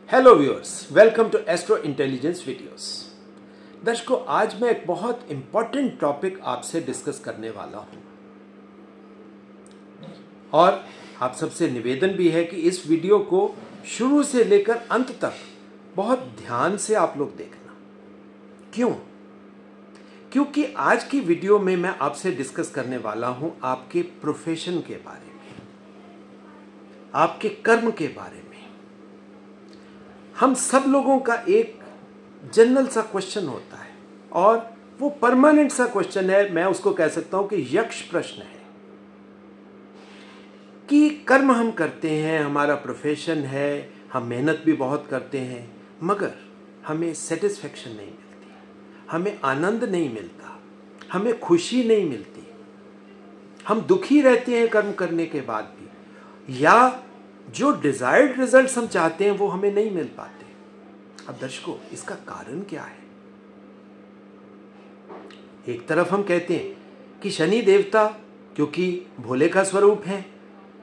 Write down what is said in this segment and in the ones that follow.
Hello viewers, welcome to astro intelligence videos. दर्शकों, आज मैं एक बहुत इंपॉर्टेंट टॉपिक आपसे डिस्कस करने वाला हूं और आप सबसे निवेदन भी है कि इस वीडियो को शुरू से लेकर अंत तक बहुत ध्यान से आप लोग देखना। क्यों? क्योंकि आज की वीडियो में मैं आपसे डिस्कस करने वाला हूं आपके प्रोफेशन के बारे में, आपके कर्म के बारे में। हम सब लोगों का एक जनरल सा क्वेश्चन होता है और वो परमानेंट सा क्वेश्चन है, मैं उसको कह सकता हूं कि यक्ष प्रश्न है कि कर्म हम करते हैं, हमारा प्रोफेशन है, हम मेहनत भी बहुत करते हैं, मगर हमें सेटिस्फेक्शन नहीं मिलती, हमें आनंद नहीं मिलता, हमें खुशी नहीं मिलती, हम दुखी रहते हैं कर्म करने के बाद भी, या जो डिजायर्ड रिजल्ट्स हम चाहते हैं वो हमें नहीं मिल पाते। अब दर्शकों, इसका कारण क्या है? एक तरफ हम कहते हैं कि शनि देवता क्योंकि भोले का स्वरूप है,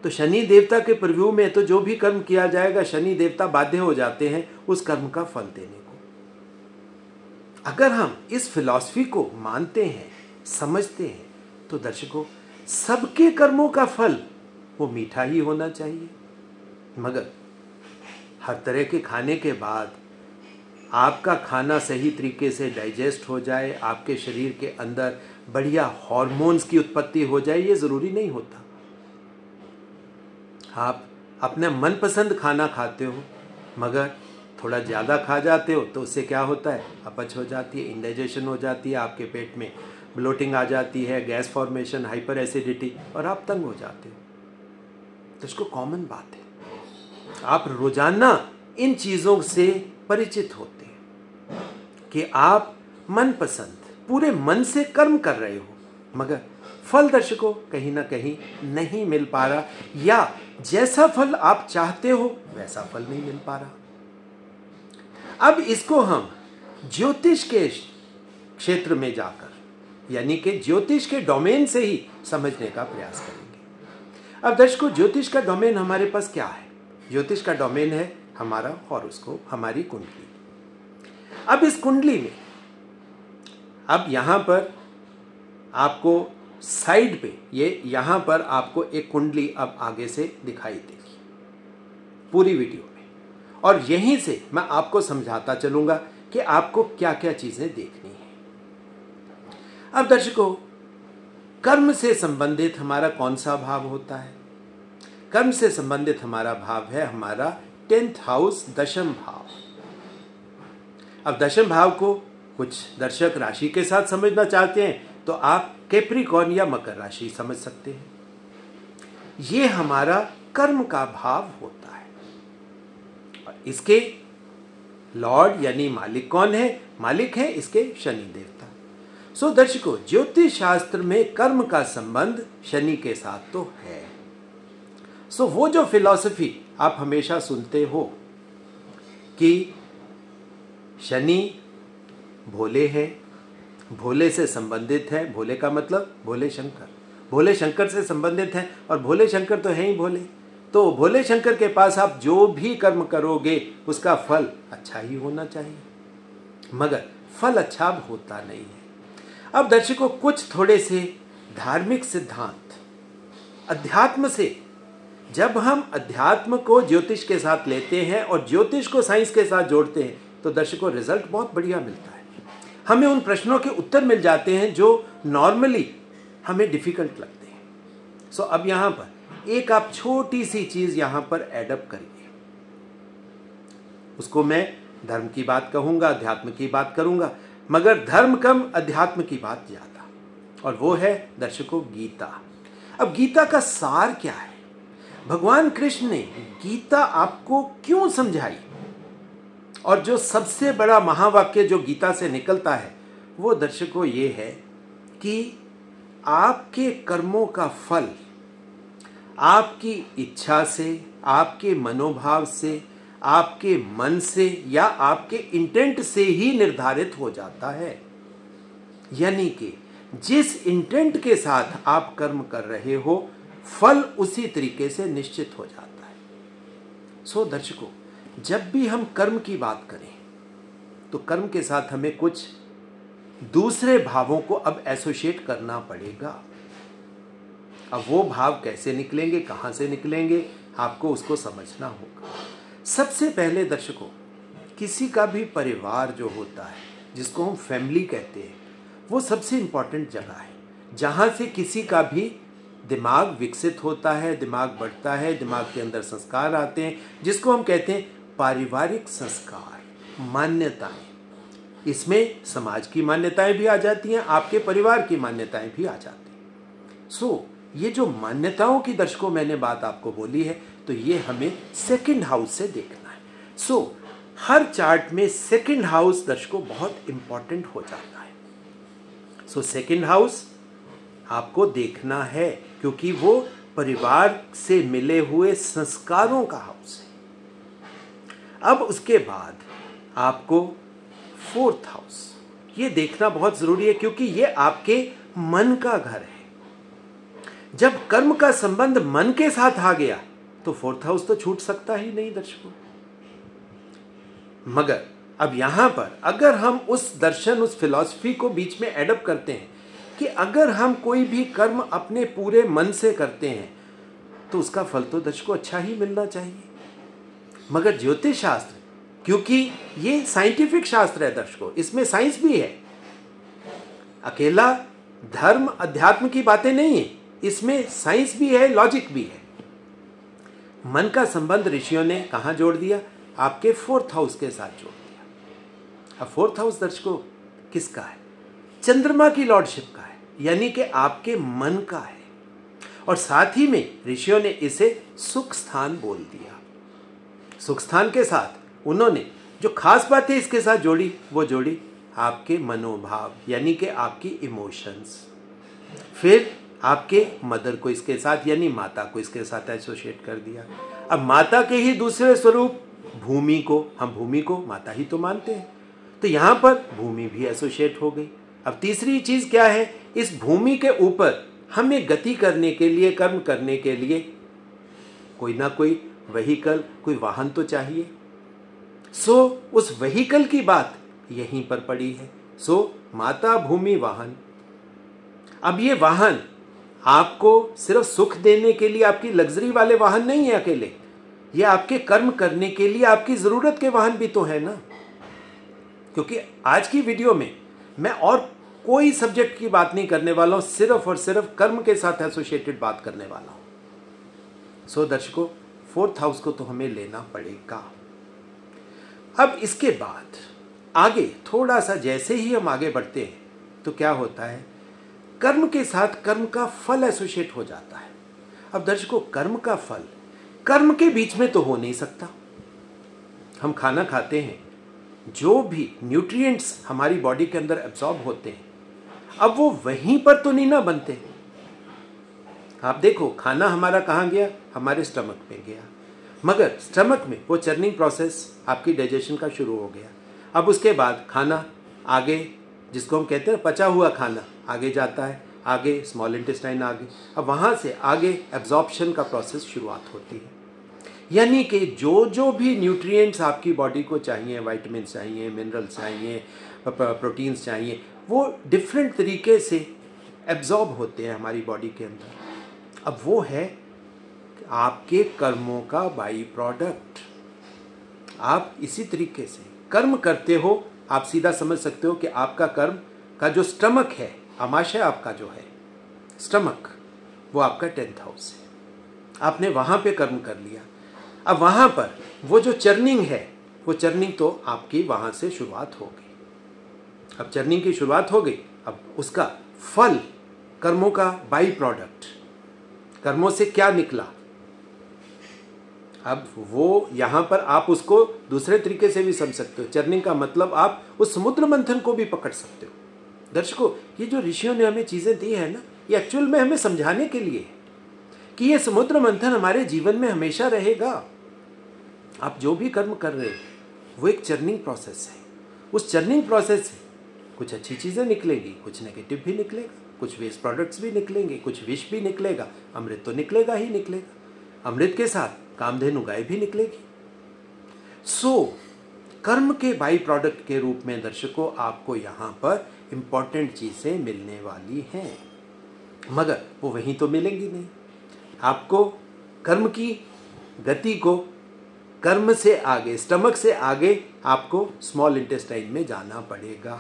तो शनि देवता के प्रव्यू में तो जो भी कर्म किया जाएगा शनि देवता बाध्य हो जाते हैं उस कर्म का फल देने को। अगर हम इस फिलॉसफी को मानते हैं, समझते हैं, तो दर्शकों, सबके कर्मों का फल वो मीठा ही होना चाहिए। मगर हर तरह के खाने के बाद आपका खाना सही तरीके से डाइजेस्ट हो जाए, आपके शरीर के अंदर बढ़िया हार्मोन्स की उत्पत्ति हो जाए, ये ज़रूरी नहीं होता। आप अपने मनपसंद खाना खाते हो मगर थोड़ा ज़्यादा खा जाते हो तो उससे क्या होता है? अपच हो जाती है, इंडाइजेशन हो जाती है, आपके पेट में ब्लोटिंग आ जाती है, गैस फॉर्मेशन, हाइपर एसिडिटी, और आप तंग हो जाते हो। तो इसको कॉमन बात है, आप रोजाना इन चीज़ों से परिचित होते हैं कि आप मनपसंद पूरे मन से कर्म कर रहे हो, मगर फल दर्शकों कहीं ना कहीं नहीं मिल पा रहा, या जैसा फल आप चाहते हो वैसा फल नहीं मिल पा रहा। अब इसको हम ज्योतिष के क्षेत्र में जाकर, यानी कि ज्योतिष के डोमेन से ही समझने का प्रयास करेंगे। अब दर्शकों, ज्योतिष का डोमेन हमारे पास क्या है? ज्योतिष का डोमेन है हमारा हॉरोस्कोप, हमारी कुंडली। अब इस कुंडली में, अब यहां पर आपको साइड पे, ये यहां पर आपको एक कुंडली अब आगे से दिखाई देगी पूरी वीडियो में, और यहीं से मैं आपको समझाता चलूंगा कि आपको क्या क्या चीजें देखनी है। अब दर्शकों, कर्म से संबंधित हमारा कौन सा भाव होता है? कर्म से संबंधित हमारा भाव है हमारा 10th हाउस, दशम भाव। अब दशम भाव को कुछ दर्शक राशि के साथ समझना चाहते हैं तो आप कैप्रिकॉर्न या मकर राशि समझ सकते हैं। ये हमारा कर्म का भाव होता है और इसके लॉर्ड यानी मालिक कौन है? मालिक है इसके शनि देवता। सो दर्शकों, ज्योतिष शास्त्र में कर्म का संबंध शनि के साथ तो है। सो वो जो फिलॉसफी आप हमेशा सुनते हो कि शनि भोले है, भोले से संबंधित है, भोले का मतलब भोले शंकर, भोले शंकर से संबंधित है, और भोले शंकर तो है ही भोले, तो भोले शंकर के पास आप जो भी कर्म करोगे उसका फल अच्छा ही होना चाहिए, मगर फल अच्छा होता नहीं है। अब दर्शकों, कुछ थोड़े से धार्मिक सिद्धांत, अध्यात्म से, जब हम अध्यात्म को ज्योतिष के साथ लेते हैं और ज्योतिष को साइंस के साथ जोड़ते हैं तो दर्शकों रिजल्ट बहुत बढ़िया मिलता है। हमें उन प्रश्नों के उत्तर मिल जाते हैं जो नॉर्मली हमें डिफिकल्ट लगते हैं। सो अब यहां पर एक आप छोटी सी चीज यहां पर एडअप करिए, उसको मैं धर्म की बात कहूंगा, अध्यात्म की बात करूंगा, मगर धर्म कम, अध्यात्म की बात ज्यादा, और वो है दर्शकों गीता। अब गीता का सार क्या है? भगवान कृष्ण ने गीता आपको क्यों समझाई, और जो सबसे बड़ा महावाक्य जो गीता से निकलता है वो दर्शकों ये है कि आपके कर्मों का फल आपकी इच्छा से, आपके मनोभाव से, आपके मन से या आपके इंटेंट से ही निर्धारित हो जाता है। यानी कि जिस इंटेंट के साथ आप कर्म कर रहे हो, फल उसी तरीके से निश्चित हो जाता है। सो दर्शकों, जब भी हम कर्म की बात करें तो कर्म के साथ हमें कुछ दूसरे भावों को अब एसोसिएट करना पड़ेगा। अब वो भाव कैसे निकलेंगे, कहाँ से निकलेंगे, आपको उसको समझना होगा। सबसे पहले दर्शकों, किसी का भी परिवार जो होता है, जिसको हम फैमिली कहते हैं, वो सबसे इम्पॉर्टेंट जगह है जहाँ से किसी का भी दिमाग विकसित होता है, दिमाग बढ़ता है, दिमाग के अंदर संस्कार आते हैं, जिसको हम कहते हैं पारिवारिक संस्कार, मान्यताएं। इसमें समाज की मान्यताएं भी आ जाती हैं, आपके परिवार की मान्यताएं भी आ जाती हैं। ये जो मान्यताओं की दर्शकों मैंने बात आपको बोली है, तो ये हमें सेकंड हाउस से देखना है। हर चार्ट में सेकंड हाउस दर्शकों बहुत इंपॉर्टेंट हो जाता है। सेकंड हाउस आपको देखना है, क्योंकि वो परिवार से मिले हुए संस्कारों का हाउस है। अब उसके बाद आपको फोर्थ हाउस ये देखना बहुत जरूरी है, क्योंकि ये आपके मन का घर है। जब कर्म का संबंध मन के साथ आ गया तो फोर्थ हाउस तो छूट सकता ही नहीं दर्शकों। मगर अब यहां पर अगर हम उस दर्शन, उस फिलॉसफी को बीच में एडप्ट करते हैं कि अगर हम कोई भी कर्म अपने पूरे मन से करते हैं तो उसका फल तो दर्शकों अच्छा ही मिलना चाहिए। मगर ज्योतिष शास्त्र, क्योंकि ये साइंटिफिक शास्त्र है दर्शकों, इसमें साइंस भी है, अकेला धर्म अध्यात्म की बातें नहीं है, इसमें साइंस भी है, लॉजिक भी है। मन का संबंध ऋषियों ने कहां जोड़ दिया? आपके फोर्थ हाउस के साथ जोड़ दिया। अब फोर्थ हाउस दर्शकों किसका है? चंद्रमा की लॉर्डशिप का है, यानी कि आपके मन का है। और साथ ही में ऋषियों ने इसे सुख स्थान बोल दिया। सुख स्थान के साथ उन्होंने जो खास बातें इसके साथ जोड़ी, वो जोड़ी आपके मनोभाव, यानी कि आपकी इमोशंस। फिर आपके मदर को इसके साथ, यानी माता को इसके साथ एसोसिएट कर दिया। अब माता के ही दूसरे स्वरूप भूमि को, हम भूमि को माता ही तो मानते हैं, तो यहां पर भूमि भी एसोसिएट हो गई। अब तीसरी चीज क्या है? इस भूमि के ऊपर हमें गति करने के लिए, कर्म करने के लिए कोई ना कोई व्हीकल, कोई वाहन तो चाहिए। उस व्हीकल की बात यहीं पर पड़ी है। माता, भूमि, वाहन। अब ये वाहन आपको सिर्फ सुख देने के लिए, आपकी लग्जरी वाले वाहन नहीं है अकेले, ये आपके कर्म करने के लिए आपकी जरूरत के वाहन भी तो है ना। क्योंकि आज की वीडियो में मैं और कोई सब्जेक्ट की बात नहीं करने वाला हूं, सिर्फ और सिर्फ कर्म के साथ एसोसिएटेड बात करने वाला हूं। दर्शकों, फोर्थ हाउस को तो हमें लेना पड़ेगा। अब इसके बाद आगे थोड़ा सा जैसे ही हम आगे बढ़ते हैं तो क्या होता है? कर्म के साथ कर्म का फल एसोसिएट हो जाता है। अब दर्शकों, कर्म का फल कर्म के बीच में तो हो नहीं सकता। हम खाना खाते हैं, जो भी न्यूट्रिएंट्स हमारी बॉडी के अंदर एब्जॉर्ब होते हैं, अब वो वहीं पर तो नहीं ना बनते। आप देखो, खाना हमारा कहाँ गया? हमारे स्टमक में गया, मगर स्टमक में वो चर्निंग प्रोसेस आपकी डाइजेशन का शुरू हो गया। अब उसके बाद खाना आगे, जिसको हम कहते हैं पचा हुआ खाना, आगे जाता है, आगे स्मॉल इंटेस्टाइन आगे, अब वहाँ से आगे एब्जॉर्प्शन का प्रोसेस शुरुआत होती है। यानी कि जो जो भी न्यूट्रिएंट्स आपकी बॉडी को चाहिए, विटामिन चाहिए, मिनरल्स चाहिए, प्रोटीन्स चाहिए, वो डिफरेंट तरीके से एब्जॉर्ब होते हैं हमारी बॉडी के अंदर। अब वो है आपके कर्मों का बाई प्रोडक्ट। आप इसी तरीके से कर्म करते हो, आप सीधा समझ सकते हो कि आपका कर्म का जो स्टमक है, आमाशय आपका जो है स्टमक, वो आपका 10th हाउस है। आपने वहाँ पे कर्म कर लिया। अब वहाँ पर वो जो चर्निंग है, वो चर्निंग तो आपकी वहाँ से शुरुआत हो गई। अब चर्निंग की शुरुआत हो गई, अब उसका फल, कर्मों का बाई प्रोडक्ट, कर्मों से क्या निकला, अब वो यहाँ पर आप उसको दूसरे तरीके से भी समझ सकते हो। चर्निंग का मतलब आप उस समुद्र मंथन को भी पकड़ सकते हो। दर्शकों, ये जो ऋषियों ने हमें चीज़ें दी है ना, ये एक्चुअल में हमें समझाने के लिए कि ये समुद्र मंथन हमारे जीवन में हमेशा रहेगा। आप जो भी कर्म कर रहे हो वो एक चर्निंग प्रोसेस है। उस चर्निंग प्रोसेस से कुछ अच्छी चीज़ें निकलेंगी, कुछ नेगेटिव भी निकलेगा, कुछ वेस्ट प्रोडक्ट्स भी निकलेंगे, कुछ विष भी निकलेगा, अमृत तो निकलेगा ही निकलेगा। अमृत के साथ कामधेनु गाय भी निकलेगी। सो कर्म के बाई प्रोडक्ट के रूप में दर्शकों आपको यहाँ पर इम्पॉर्टेंट चीज़ें मिलने वाली हैं, मगर वो वहीं तो मिलेंगी नहीं। आपको कर्म की गति को कर्म से आगे, स्टमक से आगे आपको स्मॉल इंटेस्टाइन में जाना पड़ेगा।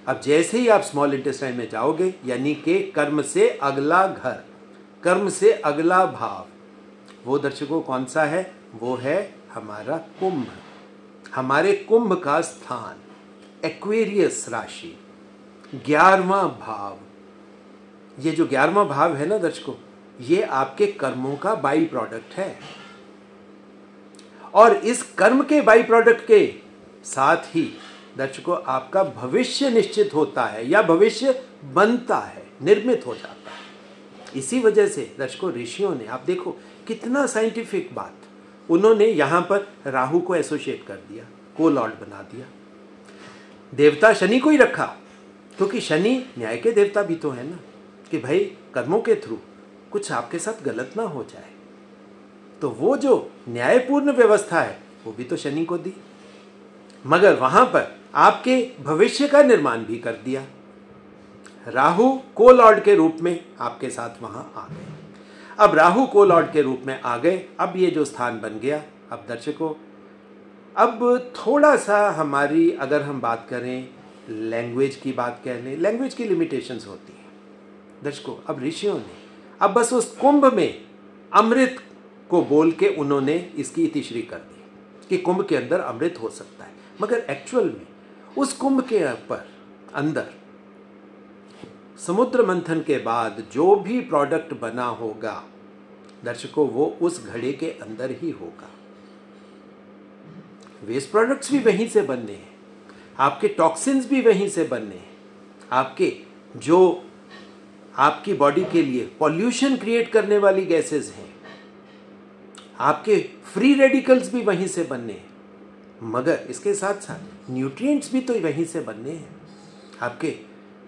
अब जैसे ही आप स्मॉल इंटेस्टाइन में जाओगे, यानी कि कर्म से अगला घर, कर्म से अगला भाव, वो दर्शकों कौन सा है? वो है हमारा कुंभ, हमारे कुंभ का स्थान, एक्वेरियस राशि, 11वां भाव। ये जो 11वां भाव है ना दर्शकों, ये आपके कर्मों का बाई प्रोडक्ट है, और इस कर्म के बाई प्रोडक्ट के साथ ही दर्शकों आपका भविष्य निश्चित होता है या भविष्य बनता है, निर्मित हो जाता है। इसी वजह से दर्शकों ऋषियों ने, आप देखो कितना साइंटिफिक बात, उन्होंने यहां पर राहु को एसोसिएट कर दिया, को लॉर्ड बना दिया, देवता शनि को ही रखा, क्योंकि शनि न्याय के देवता भी तो है ना, कि भाई कर्मों के थ्रू कुछ आपके साथ गलत ना हो जाए, तो वो जो न्यायपूर्ण व्यवस्था है वो भी तो शनि को दी, मगर वहां पर आपके भविष्य का निर्माण भी कर दिया। राहु को लॉर्ड के रूप में आपके साथ वहां आ गए। अब राहु को लॉर्ड के रूप में आ गए, अब ये जो स्थान बन गया, अब दर्शकों अब थोड़ा सा हमारी, अगर हम बात करें लैंग्वेज की बात कर लें, लैंग्वेज की लिमिटेशंस होती हैं दर्शकों। अब ऋषियों ने अब बस उस कुंभ में अमृत को बोल के उन्होंने इसकी इतिश्री कर दी कि कुंभ के अंदर अमृत हो सकता है, मगर एक्चुअल में उस कुंभ के ऊपर अंदर समुद्र मंथन के बाद जो भी प्रोडक्ट बना होगा दर्शकों, वो उस घड़े के अंदर ही होगा। वेस्ट प्रोडक्ट्स भी वहीं से बनने हैं, आपके टॉक्सिन्स भी वहीं से बनने हैं, आपके जो आपकी बॉडी के लिए पॉल्यूशन क्रिएट करने वाली गैसेस हैं, आपके फ्री रेडिकल्स भी वहीं से बनने हैं, मगर इसके साथ साथ न्यूट्रिएंट्स भी तो वहीं से बनने हैं, आपके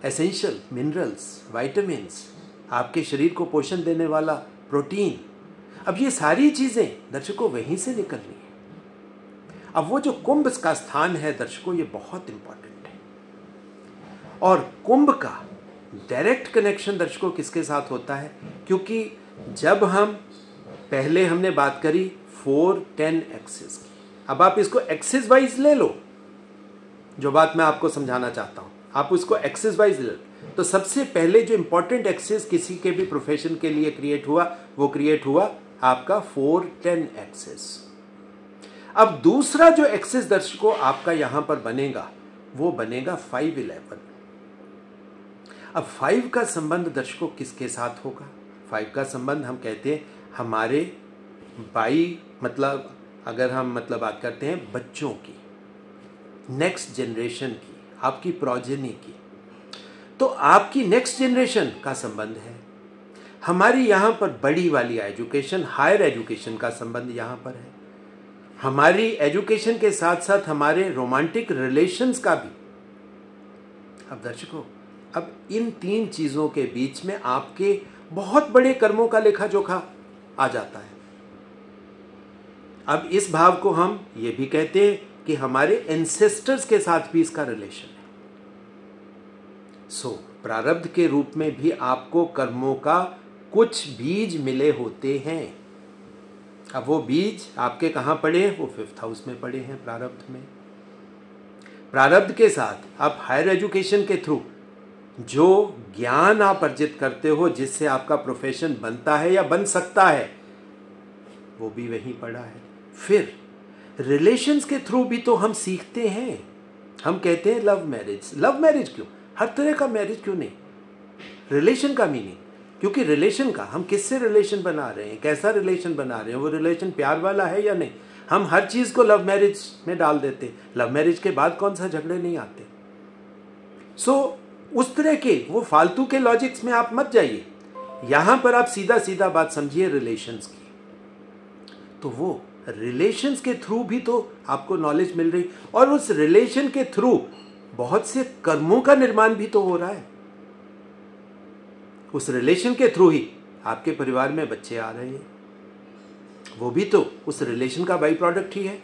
एसेंशियल मिनरल्स, विटामिन्स, आपके शरीर को पोषण देने वाला प्रोटीन, अब ये सारी चीज़ें दर्शकों वहीं से निकलनी है। अब वो जो कुंभ का स्थान है दर्शकों, ये बहुत इंपॉर्टेंट है, और कुंभ का डायरेक्ट कनेक्शन दर्शकों किसके साथ होता है? क्योंकि जब हम पहले हमने बात करी 4-10 एक्सिस की, अब आप इसको एक्सिस वाइज ले लो, जो बात मैं आपको समझाना चाहता हूं आप उसको एक्सिस वाइज ले लो। तो सबसे पहले जो इंपॉर्टेंट एक्सिस किसी के भी प्रोफेशन के लिए क्रिएट हुआ, वो क्रिएट हुआ आपका 4-10 एक्सिस। अब दूसरा जो एक्सिस दर्शकों आपका यहां पर बनेगा, वो बनेगा 5-11। अब 5 का संबंध दर्शकों किसके साथ होगा? 5 का संबंध हम कहते हैं हमारे बाई, मतलब अगर हम मतलब बात करते हैं बच्चों की, नेक्स्ट जनरेशन की, आपकी प्रोजेनी की, तो आपकी नेक्स्ट जनरेशन का संबंध है। हमारी यहाँ पर बड़ी वाली एजुकेशन, हायर एजुकेशन का संबंध यहाँ पर है। हमारी एजुकेशन के साथ साथ हमारे रोमांटिक रिलेशंस का भी। अब दर्शकों, अब इन 3 चीज़ों के बीच में आपके बहुत बड़े कर्मों का लेखा जोखा आ जाता है। अब इस भाव को हम ये भी कहते हैं कि हमारे एंसेस्टर्स के साथ भी इसका रिलेशन है। प्रारब्ध के रूप में भी आपको कर्मों का कुछ बीज मिले होते हैं। अब वो बीज आपके कहाँ पड़े? वो 5th हाउस में पड़े हैं, प्रारब्ध में। प्रारब्ध के साथ आप हायर एजुकेशन के थ्रू जो ज्ञान आप अर्जित करते हो, जिससे आपका प्रोफेशन बनता है या बन सकता है, वो भी वहीं पड़ा है। फिर रिलेशंस के थ्रू भी तो हम सीखते हैं। हम कहते हैं लव मैरिज। लव मैरिज क्यों? हर तरह का मैरिज क्यों नहीं? रिलेशन का मीनिंग, क्योंकि रिलेशन का हम किससे रिलेशन बना रहे हैं, कैसा रिलेशन बना रहे हैं, वो रिलेशन प्यार वाला है या नहीं। हम हर चीज़ को लव मैरिज में डाल देते हैं। लव मैरिज के बाद कौन सा झगड़े नहीं आते। उस तरह के वो फालतू के लॉजिक्स में आप मत जाइए। यहां पर आप सीधा सीधा बात समझिए रिलेशंस की। तो वो रिलेशंस के थ्रू भी तो आपको नॉलेज मिल रही, और उस रिलेशन के थ्रू बहुत से कर्मों का निर्माण भी तो हो रहा है। उस रिलेशन के थ्रू ही आपके परिवार में बच्चे आ रहे हैं, वो भी तो उस रिलेशन का बाई प्रोडक्ट ही है।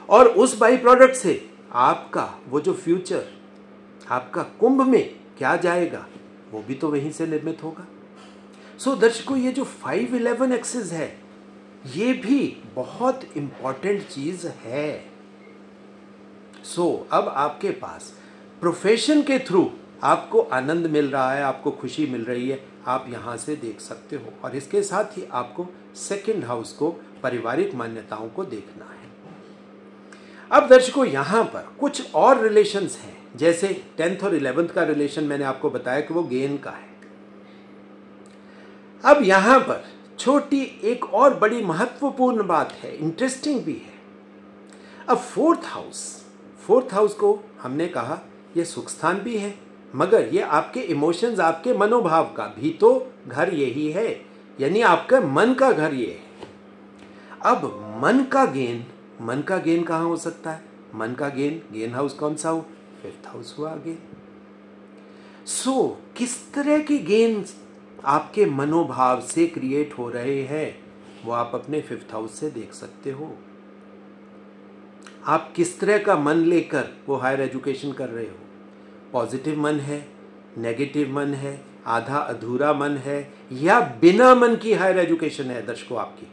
और उस बाई प्रोडक्ट से आपका वो जो फ्यूचर, आपका कुंभ में क्या जाएगा, वो भी तो वहीं से निर्मित होगा। सो दर्शकों, ये जो 5-11 एक्सिस है, ये भी बहुत इंपॉर्टेंट चीज है। अब आपके पास प्रोफेशन के थ्रू आपको आनंद मिल रहा है, आपको खुशी मिल रही है, आप यहां से देख सकते हो। और इसके साथ ही आपको सेकंड हाउस को, पारिवारिक मान्यताओं को देखना है। अब दर्शकों, यहां पर कुछ और रिलेशंस हैं, जैसे 10th और 11th का रिलेशन मैंने आपको बताया कि वो गेन का है। अब यहां पर छोटी एक और बड़ी महत्वपूर्ण बात है, इंटरेस्टिंग भी है। अब फोर्थ हाउस को हमने कहा ये सुख स्थान भी है, मगर ये आपके इमोशंस, आपके मनोभाव का भी तो घर यही है, यानी आपका मन का घर ये है। अब मन का गेन कहाँ हो सकता है? मन का गेन हाउस कौन सा हो? 5th हाउस हुआ गेन। किस तरह की गेन आपके मनोभाव से क्रिएट हो रहे हैं, वो आप अपने 5th हाउस से देख सकते हो। आप किस तरह का मन लेकर वो हायर एजुकेशन कर रहे हो? पॉजिटिव मन है, नेगेटिव मन है, आधा अधूरा मन है, या बिना मन की हायर एजुकेशन है दर्शकों आपकी?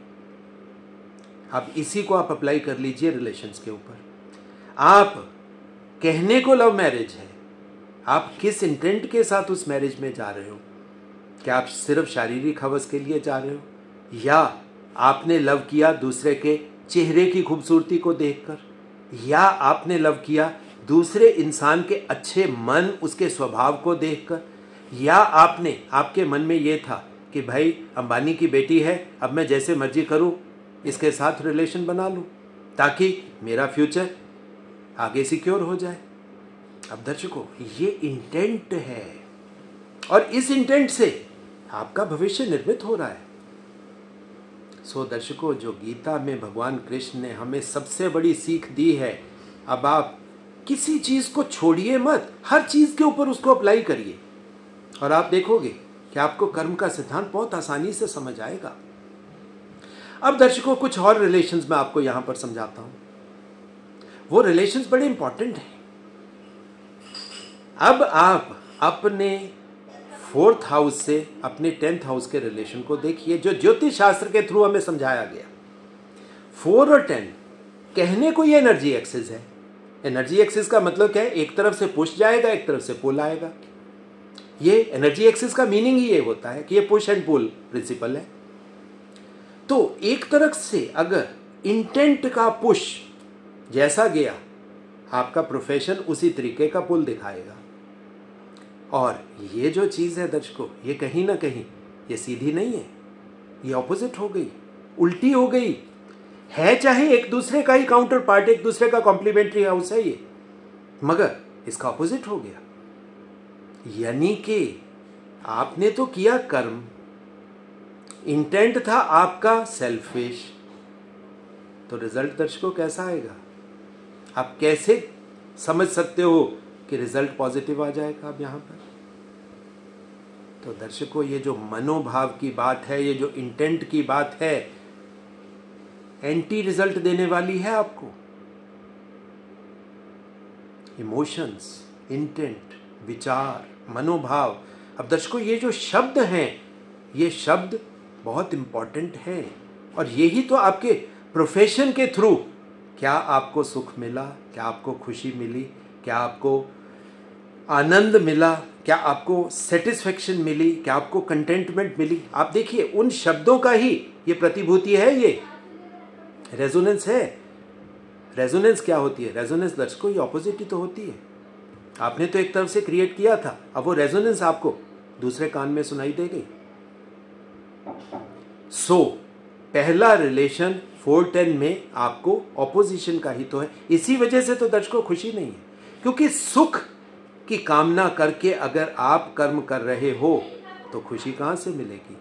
अब इसी को आप अप्लाई कर लीजिए रिलेशंस के ऊपर। आप कहने को लव मैरिज है, आप किस इंटेंट के साथ उस मैरिज में जा रहे हो? क्या आप सिर्फ शारीरिक हवस के लिए जा रहे हो, या आपने लव किया दूसरे के चेहरे की खूबसूरती को देखकर, या आपने लव किया दूसरे इंसान के अच्छे मन, उसके स्वभाव को देखकर, या आपके मन में ये था कि भाई अंबानी की बेटी है, अब मैं जैसे मर्जी करूं इसके साथ रिलेशन बना लूं ताकि मेरा फ्यूचर आगे सिक्योर हो जाए। अब दर्शकों, ये इंटेंट है और इस इंटेंट से आपका भविष्य निर्मित हो रहा है। दर्शकों, जो गीता में भगवान कृष्ण ने हमें सबसे बड़ी सीख दी है, अब आप किसी चीज को छोड़िए मत, हर चीज के ऊपर उसको अप्लाई करिए और आप देखोगे कि आपको कर्म का सिद्धांत बहुत आसानी से समझ आएगा। अब दर्शकों, कुछ और रिलेशंस मैं आपको यहां पर समझाता हूं। वो रिलेशंस बड़े इंपॉर्टेंट हैं। अब आप अपने 4th हाउस से अपने 10th हाउस के रिलेशन को देखिए, जो ज्योतिष शास्त्र के थ्रू हमें समझाया गया। 4 और 10 कहने को ये एनर्जी एक्सिस है। एनर्जी एक्सिस का मतलब क्या है? एक तरफ से पुश जाएगा, एक तरफ से पुल आएगा। ये एनर्जी एक्सिस का मीनिंग ही ये होता है कि ये पुश एंड पुल प्रिंसिपल है। तो एक तरफ से अगर इंटेंट का पुश जैसा गया, आपका प्रोफेशन उसी तरीके का पुल दिखाएगा। और ये जो चीज़ है दर्शकों, ये कहीं ना कहीं ये सीधी नहीं है, ये ऑपोजिट हो गई, उल्टी हो गई है। चाहे एक दूसरे का ही काउंटर पार्ट, एक दूसरे का कॉम्प्लीमेंट्री हाउस है ये, मगर इसका ऑपोजिट हो गया। यानी कि आपने तो किया कर्म, इंटेंट था आपका सेल्फिश, तो रिजल्ट दर्शकों कैसा आएगा? आप कैसे समझ सकते हो कि रिजल्ट पॉजिटिव आ जाएगा? अब यहां पर तो दर्शकों, ये जो मनोभाव की बात है, ये जो इंटेंट की बात है, एंटी रिजल्ट देने वाली है आपको। इमोशंस, इंटेंट, विचार, मनोभाव। अब दर्शकों, ये जो शब्द हैं, ये शब्द बहुत इंपॉर्टेंट हैं और यही तो आपके प्रोफेशन के थ्रू क्या आपको सुख मिला, क्या आपको खुशी मिली, क्या आपको आनंद मिला, क्या आपको सेटिस्फेक्शन मिली, क्या आपको कंटेंटमेंट मिली। आप देखिए, उन शब्दों का ही ये प्रतिभूति है, ये रेजोनेंस है। रेजोनेंस क्या होती है? रेजोनेंस दर्शकों, ये ऑपोजिट ही तो होती है। आपने तो एक तरफ से क्रिएट किया था, अब वो रेजोनेंस आपको दूसरे कान में सुनाई दे गई। पहला रिलेशन 4-10 में आपको ऑपोजिशन का ही तो है। इसी वजह से तो दर्शकों खुशी नहीं है, क्योंकि सुख की कामना करके अगर आप कर्म कर रहे हो तो खुशी कहां से मिलेगी?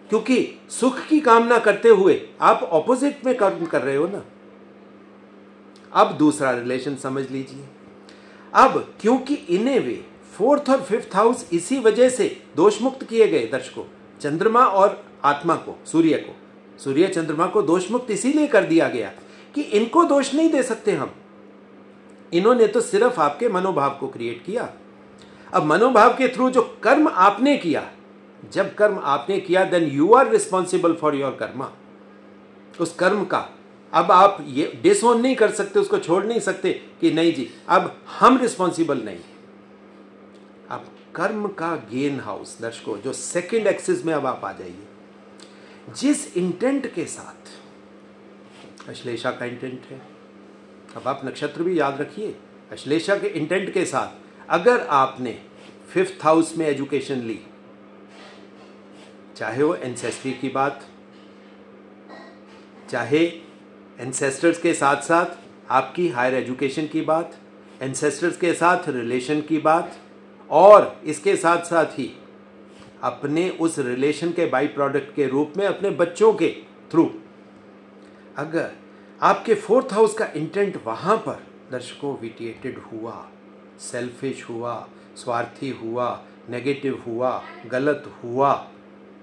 क्योंकि सुख की कामना करते हुए आप ऑपोजिट में कर्म कर रहे हो ना। अब दूसरा रिलेशन समझ लीजिए। अब क्योंकि इन ए वे 4th और 5th हाउस इसी वजह से दोष मुक्त किए गए दर्शकों, चंद्रमा और आत्मा को, सूर्य चंद्रमा को दोष मुक्त इसीलिए कर दिया गया कि इनको दोष नहीं दे सकते हम, इन्होंने तो सिर्फ आपके मनोभाव को क्रिएट किया। अब मनोभाव के थ्रू जो कर्म आपने किया, जब कर्म आपने किया then you are responsible for your karma, उस कर्म का अब आप ये डिसओन नहीं कर सकते, उसको छोड़ नहीं सकते कि नहीं जी अब हम रिस्पॉन्सिबल नहीं है। अब कर्म का गेन हाउस दर्शकों, जो सेकंड एक्सिस में अब आप आ जाइए, जिस इंटेंट के साथ अश्लेषा का इंटेंट है, अब आप नक्षत्र भी याद रखिए, अश्लेषा के इंटेंट के साथ अगर आपने 5th हाउस में एजुकेशन ली, चाहे वो एंसेस्ट्री की बात, चाहे एंसेस्टर्स के साथ साथ आपकी हायर एजुकेशन की बात, एंसेस्टर्स के साथ रिलेशन की बात, और इसके साथ साथ ही अपने उस रिलेशन के बाई प्रोडक्ट के रूप में अपने बच्चों के थ्रू, अगर आपके 4th हाउस का इंटेंट वहां पर दर्शकों विटिएटेड हुआ, सेल्फिश हुआ, स्वार्थी हुआ, नेगेटिव हुआ, गलत हुआ,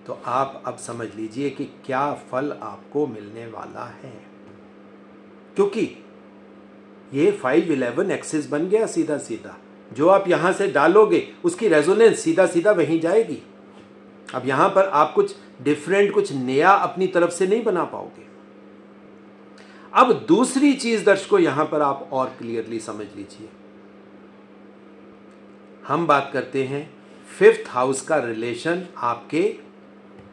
तो आप अब समझ लीजिए कि क्या फल आपको मिलने वाला है। क्योंकि ये 5-11 एक्सिस बन गया सीधा सीधा, जो आप यहां से डालोगे उसकी रेजोनेंस सीधा सीधा वहीं जाएगी। अब यहां पर आप कुछ डिफरेंट, कुछ नया अपनी तरफ से नहीं बना पाओगे। अब दूसरी चीज दर्शकों यहां पर आप और क्लियरली समझ लीजिए, हम बात करते हैं 5th हाउस का रिलेशन आपके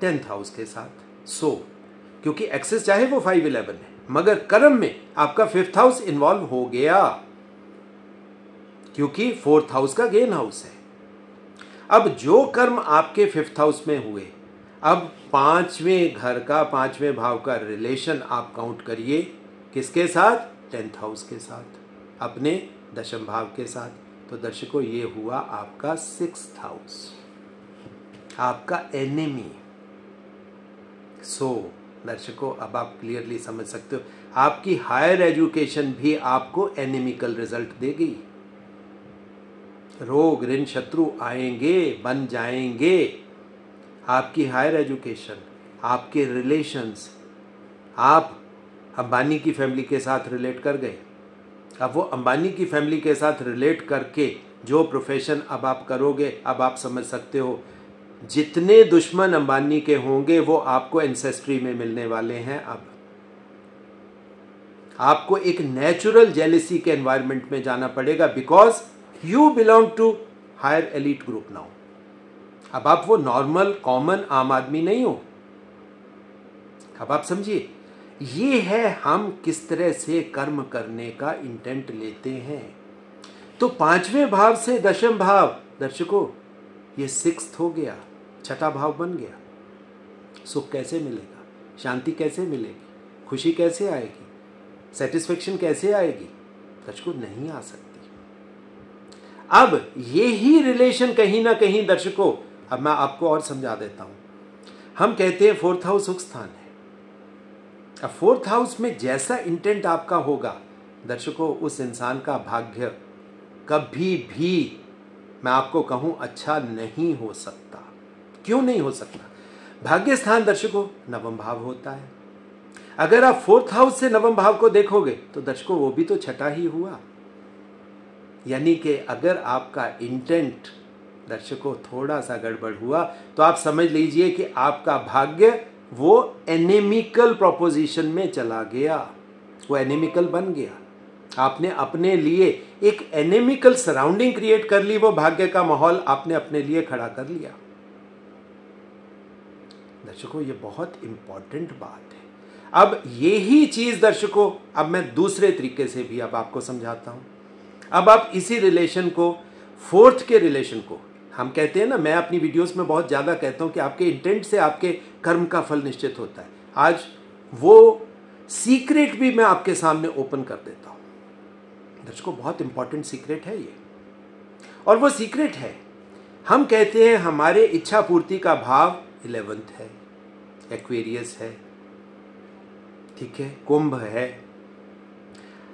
10th हाउस के साथ। क्योंकि एक्सेस चाहे वो 5-11 है, मगर कर्म में आपका 5th हाउस इन्वॉल्व हो गया, क्योंकि 4th हाउस का गेन हाउस है। अब जो कर्म आपके 5th हाउस में हुए, अब 5वें घर का 5वें भाव का रिलेशन आप काउंट करिए, किसके साथ? 10th हाउस के साथ, अपने दशम भाव के साथ। तो दर्शकों ये हुआ आपका 6th हाउस, आपका एनिमी। दर्शकों अब आप क्लियरली समझ सकते हो, आपकी हायर एजुकेशन भी आपको एनिमिकल रिजल्ट देगी। रोग ऋण शत्रु आएंगे, बन जाएंगे। आपकी हायर एजुकेशन, आपके रिलेशंस, आप अंबानी की फैमिली के साथ रिलेट कर गए, अब वो अंबानी की फैमिली के साथ रिलेट करके जो प्रोफेशन अब आप करोगे, अब आप समझ सकते हो जितने दुश्मन अंबानी के होंगे वो आपको एंसेस्ट्री में मिलने वाले हैं। अब आपको एक नेचुरल जेलिसी के एनवायरनमेंट में जाना पड़ेगा, because you belong to higher elite group now. अब आप वो नॉर्मल कॉमन आम आदमी नहीं हो। अब आप समझिए, ये है हम किस तरह से कर्म करने का इंटेंट लेते हैं। तो 5वें भाव से दशम भाव दर्शकों ये 6th हो गया, 6ठा भाव बन गया। सुख कैसे मिलेगा, शांति कैसे मिलेगी, खुशी कैसे आएगी, सेटिस्फेक्शन कैसे आएगी? दर्शकों नहीं आ सकती। अब ये ही रिलेशन कहीं ना कहीं दर्शकों, अब मैं आपको और समझा देता हूं। हम कहते हैं 4th हाउस सुख स्थान है। अब 4th हाउस में जैसा इंटेंट आपका होगा दर्शकों, उस इंसान का भाग्य कभी भी मैं आपको कहूं अच्छा नहीं हो सकता। क्यों नहीं हो सकता? भाग्य स्थान दर्शकों नवम भाव होता है। अगर आप 4th हाउस से नवम भाव को देखोगे तो दर्शकों वो भी तो 6ठा ही हुआ। यानी कि अगर आपका इंटेंट दर्शकों थोड़ा सा गड़बड़ हुआ तो आप समझ लीजिए कि आपका भाग्य वो एनेमिकल प्रोपोजिशन में चला गया, वो एनेमिकल बन गया। आपने अपने लिए एक एनेमिकल सराउंडिंग क्रिएट कर ली, वो भाग्य का माहौल आपने अपने लिए खड़ा कर लिया। दर्शकों ये बहुत इंपॉर्टेंट बात है। अब यही चीज दर्शकों अब मैं दूसरे तरीके से भी अब आपको समझाता हूं। अब आप इसी रिलेशन को, 4th के रिलेशन को, हम कहते हैं ना, मैं अपनी वीडियोस में बहुत ज़्यादा कहता हूं कि आपके इंटेंट से आपके कर्म का फल निश्चित होता है। आज वो सीक्रेट भी मैं आपके सामने ओपन कर देता हूं। दर्शकों बहुत इंपॉर्टेंट सीक्रेट है ये, और वो सीक्रेट है, हम कहते हैं हमारे इच्छा पूर्ति का भाव 11th है, एक्वेरियस है, ठीक है, कुंभ है।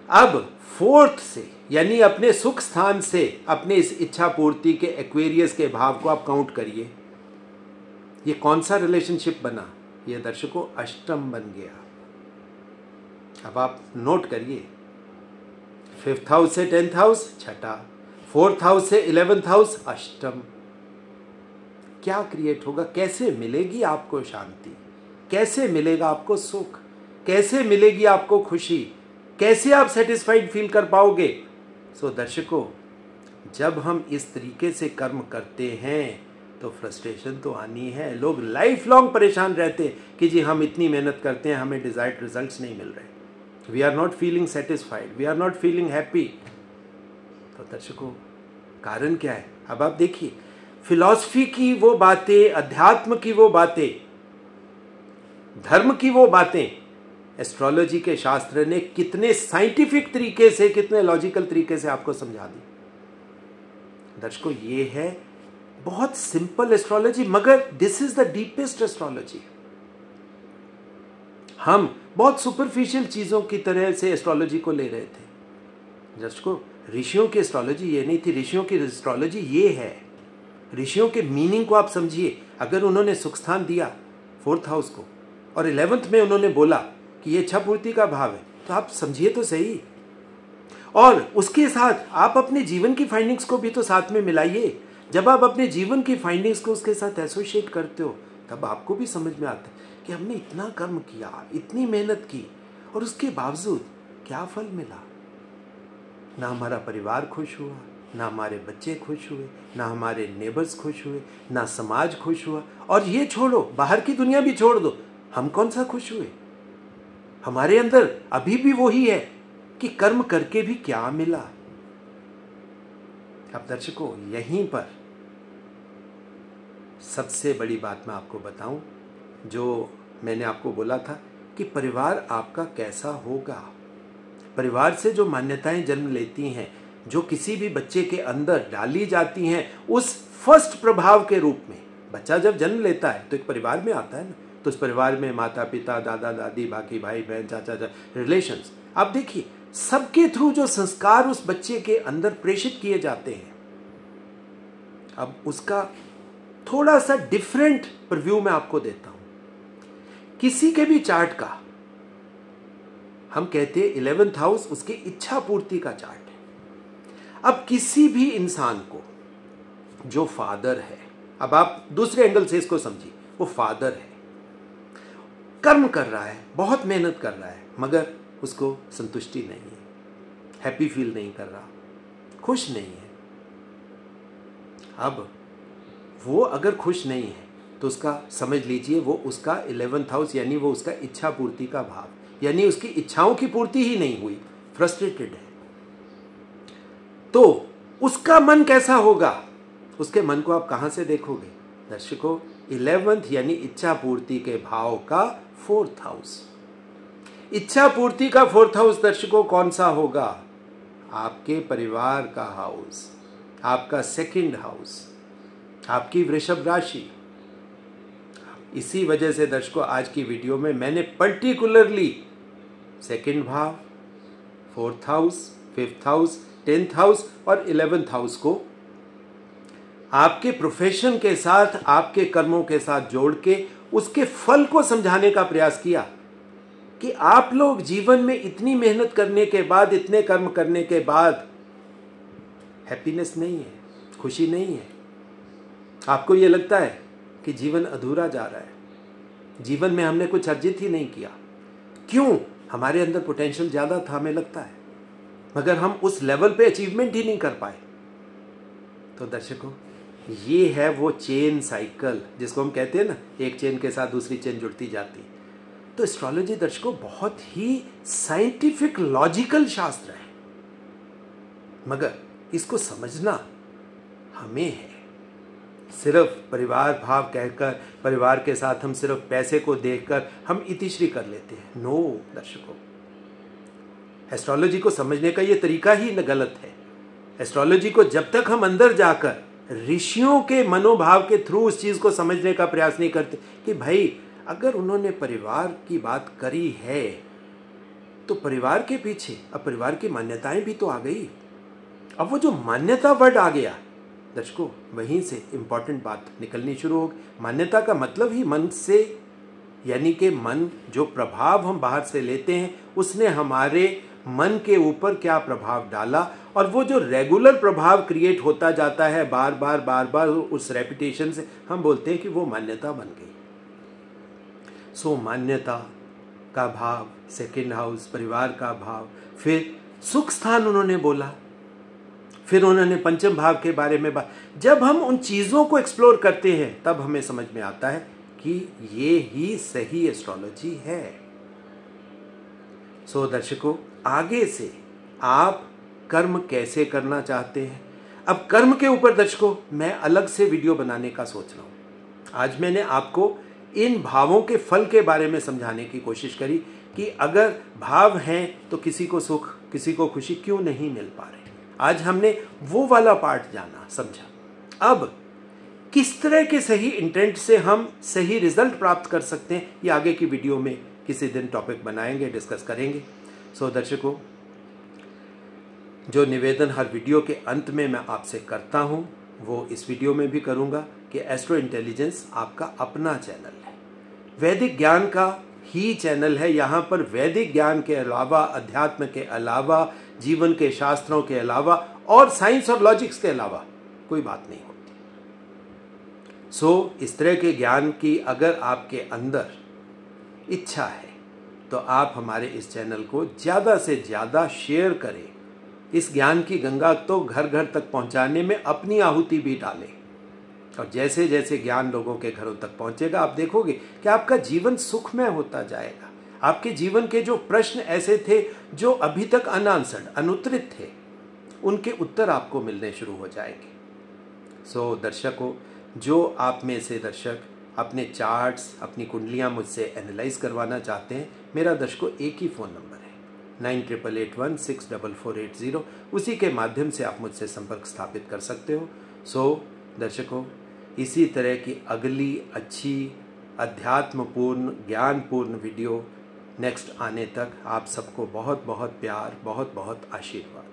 अब 4th से यानी अपने सुख स्थान से अपने इस इच्छा पूर्ति के एक्वेरियस के भाव को आप काउंट करिए। ये कौन सा रिलेशनशिप बना? ये दर्शकों अष्टम बन गया। अब आप नोट करिए, 5th हाउस से 10th हाउस छठा, 4th हाउस से 11th हाउस अष्टम। क्या क्रिएट होगा? कैसे मिलेगी आपको शांति? कैसे मिलेगा आपको सुख? कैसे मिलेगी आपको खुशी? कैसे आप सेटिस्फाइड फील कर पाओगे? सो दर्शकों, जब हम इस तरीके से कर्म करते हैं तो फ्रस्ट्रेशन तो आनी है। लोग लाइफ लॉन्ग परेशान रहते हैं कि जी हम इतनी मेहनत करते हैं, हमें डिजायर्ड रिजल्ट्स नहीं मिल रहे, we are not feeling satisfied, we are not feeling happy. तो दर्शकों, कारण क्या है? अब आप देखिए, फिलॉसफी की वो बातें, अध्यात्म की वो बातें, धर्म की वो बातें एस्ट्रोलॉजी के शास्त्र ने कितने साइंटिफिक तरीके से, कितने लॉजिकल तरीके से आपको समझा दी। दर्शकों, ये है बहुत सिंपल एस्ट्रोलॉजी, मगर this is the deepest astrology. हम बहुत सुपरफिशियल चीजों की तरह से एस्ट्रोलॉजी को ले रहे थे। दर्शकों, ऋषियों की एस्ट्रोलॉजी ये नहीं थी, ऋषियों की एस्ट्रोलॉजी ये है। ऋषियों के मीनिंग को आप समझिए। अगर उन्होंने सुख स्थान दिया 4th हाउस को और 11th में उन्होंने बोला कि ये इच्छा पूर्ति का भाव है, तो आप समझिए तो सही। और उसके साथ आप अपने जीवन की फाइंडिंग्स को भी तो साथ में मिलाइए। जब आप अपने जीवन की फाइंडिंग्स को उसके साथ एसोसिएट करते हो, तब आपको भी समझ में आता है कि हमने इतना कर्म किया, इतनी मेहनत की, और उसके बावजूद क्या फल मिला? ना हमारा परिवार खुश हुआ, ना हमारे बच्चे खुश हुए, ना हमारे नेबर्स खुश हुए, ना समाज खुश हुआ। और ये छोड़ो, बाहर की दुनिया भी छोड़ दो, हम कौन सा खुश हुए? हमारे अंदर अभी भी वही है कि कर्म करके भी क्या मिला। अब दर्शकों, यहीं पर सबसे बड़ी बात मैं आपको बताऊं, जो मैंने आपको बोला था कि परिवार आपका कैसा होगा। परिवार से जो मान्यताएं जन्म लेती हैं, जो किसी भी बच्चे के अंदर डाली जाती हैं, उस फर्स्ट प्रभाव के रूप में बच्चा जब जन्म लेता है तो एक परिवार में आता है ना, तो उस परिवार में माता पिता, दादा दादी, बाकी भाई बहन, चाचा चाचा, रिलेशंस, आप देखिए सबके थ्रू जो संस्कार उस बच्चे के अंदर प्रेषित किए जाते हैं। अब उसका थोड़ा सा डिफरेंट प्रीव्यू मैं आपको देता हूं। किसी के भी चार्ट का हम कहते हैं 11th हाउस उसकी इच्छा पूर्ति का चार्ट है। अब किसी भी इंसान को जो फादर है, अब आप दूसरे एंगल से इसको समझिए, वो फादर है, कर्म कर रहा है, बहुत मेहनत कर रहा है, मगर उसको संतुष्टि नहीं है, हैप्पी फील नहीं कर रहा, खुश नहीं है। अब वो अगर खुश नहीं है तो उसका समझ लीजिए वो उसका 11th हाउस, यानी वो उसका इच्छा पूर्ति का भाव, यानी उसकी इच्छाओं की पूर्ति ही नहीं हुई, फ्रस्ट्रेटेड है। तो उसका मन कैसा होगा? उसके मन को आप कहां से देखोगे? दर्शकों, 11th यानी इच्छा पूर्ति के भाव का 4th हाउस। इच्छा पूर्ति का 4th हाउस दर्शकों कौन सा होगा? आपके परिवार का हाउस, आपका 2nd हाउस, आपकी वृषभ राशि। इसी वजह से दर्शकों आज की वीडियो में मैंने पर्टिकुलरली 2nd भाव, 4th house, 5th house, 10th house और 11th हाउस को आपके प्रोफेशन के साथ, आपके कर्मों के साथ जोड़ के उसके फल को समझाने का प्रयास किया कि आप लोग जीवन में इतनी मेहनत करने के बाद, इतने कर्म करने के बाद हैप्पीनेस नहीं है, खुशी नहीं है। आपको ये लगता है कि जीवन अधूरा जा रहा है, जीवन में हमने कुछ अर्जित ही नहीं किया। क्यों? हमारे अंदर पोटेंशियल ज़्यादा था, हमें लगता है, मगर हम उस लेवल पे अचीवमेंट ही नहीं कर पाए। तो दर्शकों, ये है वो चेन साइकिल जिसको हम कहते हैं ना, एक चेन के साथ दूसरी चेन जुड़ती जाती। तो एस्ट्रोलॉजी दर्शकों बहुत ही साइंटिफिक लॉजिकल शास्त्र है, मगर इसको समझना हमें है। सिर्फ परिवार भाव कहकर, परिवार के साथ हम सिर्फ पैसे को देखकर हम इतिश्री कर लेते हैं। नो दर्शकों, एस्ट्रोलॉजी को समझने का ये तरीका ही गलत है। एस्ट्रोलॉजी को जब तक हम अंदर जाकर ऋषियों के मनोभाव के थ्रू उस चीज को समझने का प्रयास नहीं करते कि भाई अगर उन्होंने परिवार की बात करी है तो परिवार के पीछे अब परिवार की मान्यताएं भी तो आ गई। अब वो जो मान्यता वर्ड आ गया दर्शकों, वहीं से इंपॉर्टेंट बात निकलनी शुरू हो गई। मान्यता का मतलब ही मन से यानी कि मन, जो प्रभाव हम बाहर से लेते हैं उसने हमारे मन के ऊपर क्या प्रभाव डाला, और वो जो रेगुलर प्रभाव क्रिएट होता जाता है बार बार उस रेपिटेशन से, हम बोलते हैं कि वो मान्यता बन गई। सो मान्यता का भाव, सेकंड हाउस, परिवार का भाव, फिर सुख स्थान उन्होंने बोला, फिर उन्होंने पंचम भाव के बारे में बात। जब हम उन चीज़ों को एक्सप्लोर करते हैं तब हमें समझ में आता है कि ये ही सही एस्ट्रोलॉजी है। सो दर्शकों, आगे से आप कर्म कैसे करना चाहते हैं, अब कर्म के ऊपर दर्शकों मैं अलग से वीडियो बनाने का सोच रहा हूँ। आज मैंने आपको इन भावों के फल के बारे में समझाने की कोशिश करी कि अगर भाव हैं तो किसी को सुख, किसी को खुशी क्यों नहीं मिल पा रहे। आज हमने वो वाला पार्ट जाना, समझा। अब किस तरह के सही इंटेंट से हम सही रिजल्ट प्राप्त कर सकते हैं, ये आगे की वीडियो में किसी दिन टॉपिक बनाएंगे, डिस्कस करेंगे। सो दर्शकों, जो निवेदन हर वीडियो के अंत में मैं आपसे करता हूं वो इस वीडियो में भी करूंगा कि एस्ट्रो इंटेलिजेंस आपका अपना चैनल है, वैदिक ज्ञान का ही चैनल है। यहाँ पर वैदिक ज्ञान के अलावा, अध्यात्म के अलावा, जीवन के शास्त्रों के अलावा और साइंस और लॉजिक्स के अलावा कोई बात नहीं होती। सो इस तरह के ज्ञान की अगर आपके अंदर इच्छा है तो आप हमारे इस चैनल को ज़्यादा से ज़्यादा शेयर करें। इस ज्ञान की गंगा तो घर घर तक पहुंचाने में अपनी आहुति भी डालें, और जैसे जैसे ज्ञान लोगों के घरों तक पहुंचेगा आप देखोगे कि आपका जीवन सुखमय होता जाएगा। आपके जीवन के जो प्रश्न ऐसे थे जो अभी तक अनआंसर्ड, अनुत्तरित थे, उनके उत्तर आपको मिलने शुरू हो जाएंगे। सो दर्शकों, जो आप में से दर्शक अपने चार्ट्स, अपनी कुंडलियां मुझसे एनालाइज करवाना चाहते हैं, मेरा दर्शकों एक ही फ़ोन नंबर है 9881164480। उसी के माध्यम से आप मुझसे संपर्क स्थापित कर सकते हो। सो दर्शकों, इसी तरह की अगली अच्छी अध्यात्मपूर्ण, ज्ञानपूर्ण वीडियो नेक्स्ट आने तक आप सबको बहुत बहुत प्यार, बहुत बहुत आशीर्वाद।